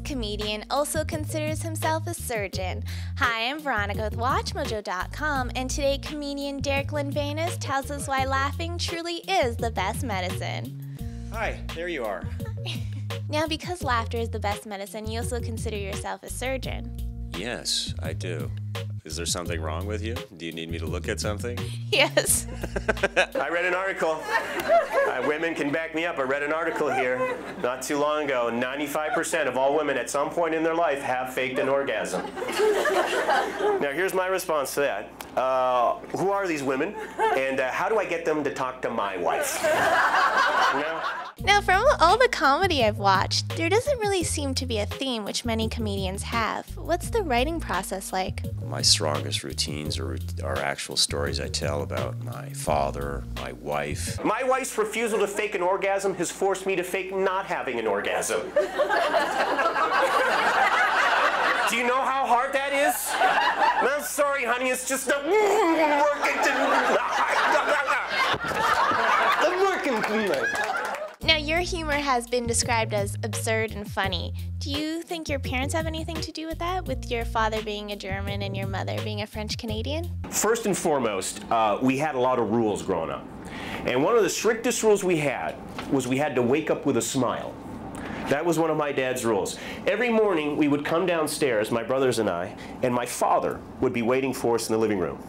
comedian also considers himself a surgeon. Hi, I'm Veronica with WatchMojo.com, and today comedian Derek Lengwenus tells us why laughing truly is the best medicine. Hi, there you are. Now, because laughter is the best medicine, you also consider yourself a surgeon. Yes, I do. Is there something wrong with you? Do you need me to look at something? Yes. I read an article. Women can back me up. I read an article here not too long ago. 95% of all women at some point in their life have faked an orgasm. Now, here's my response to that. Who are these women? And how do I get them to talk to my wife? You know? Now, from all the comedy I've watched, there doesn't really seem to be a theme which many comedians have. What's the writing process like? My strongest routines are actual stories I tell about my father, my wife. My wife's refusal to fake an orgasm has forced me to fake not having an orgasm. Do you know how hard that is? I'm sorry, honey, it's just not working tonight. I'm working tonight. Now, your humor has been described as absurd and funny. Do you think your parents have anything to do with that, with your father being a German and your mother being a French-Canadian? First and foremost, we had a lot of rules growing up. And one of the strictest rules we had was we had to wake up with a smile. That was one of my dad's rules. Every morning, we would come downstairs, my brothers and I, and my father would be waiting for us in the living room,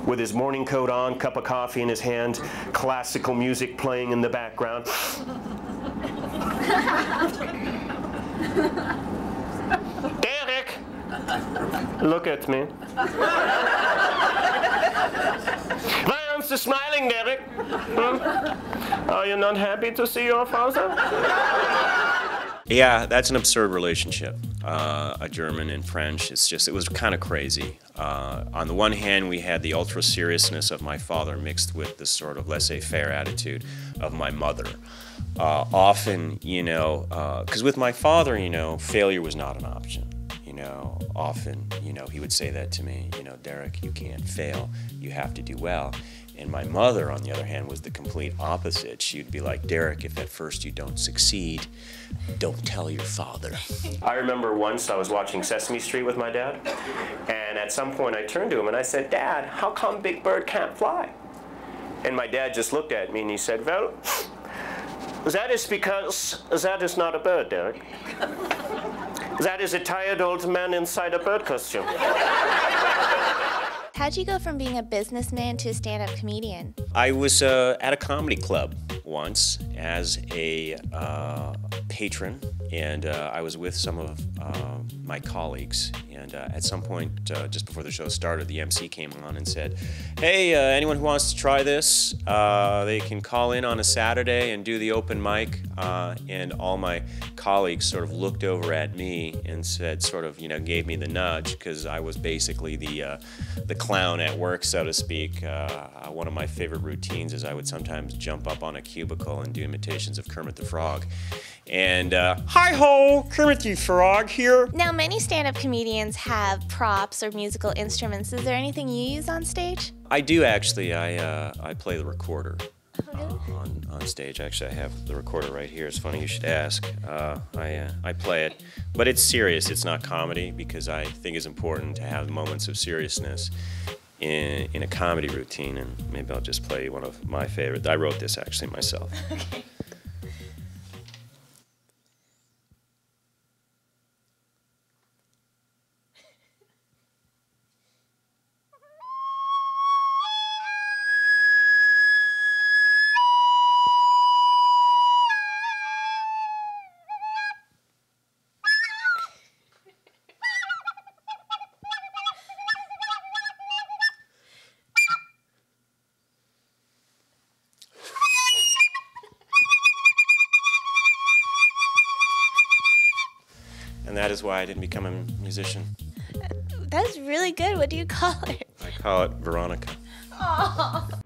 with his morning coat on, cup of coffee in his hand, classical music playing in the background. Derek! Look at me. Why aren't you smiling, Derek? Are you not happy to see your father? Yeah, that's an absurd relationship. A German and French, it was kind of crazy. On the one hand, we had the ultra seriousness of my father mixed with the sort of laissez-faire attitude of my mother. Often, because with my father, failure was not an option. Often, he would say that to me, Derek, you can't fail, you have to do well. And my mother, on the other hand, was the complete opposite. She'd be like, Derek, if at first you don't succeed, don't tell your father. I remember once I was watching Sesame Street with my dad, and at some point I turned to him and I said, Dad, how come Big Bird can't fly? And my dad just looked at me and he said, well, that is because that is not a bird, Derek. That is a tired old man inside a bird costume. How'd you go from being a businessman to a stand-up comedian? I was at a comedy club once as a patron, and I was with some of my colleagues. And at some point, just before the show started, the MC came on and said, hey, anyone who wants to try this, they can call in on a Saturday and do the open mic. And all my colleagues sort of looked over at me and said, gave me the nudge, because I was basically the clown at work, so to speak. One of my favorite routines is I would sometimes jump up on a cubicle and do imitations of Kermit the Frog. And, hi-ho, Kermit the Frog here. Now, many stand-up comedians have props or musical instruments. Is there anything you use on stage? I do, actually. I play the recorder on stage. Actually, I have the recorder right here. It's funny you should ask. I play it, but it's serious. It's not comedy, because I think it's important to have moments of seriousness in a comedy routine, and maybe I'll just play one of my favorites. I wrote this, actually, myself. Okay. And that is why I didn't become a musician. That's really good. What do you call it? I call it Veronica. Aww.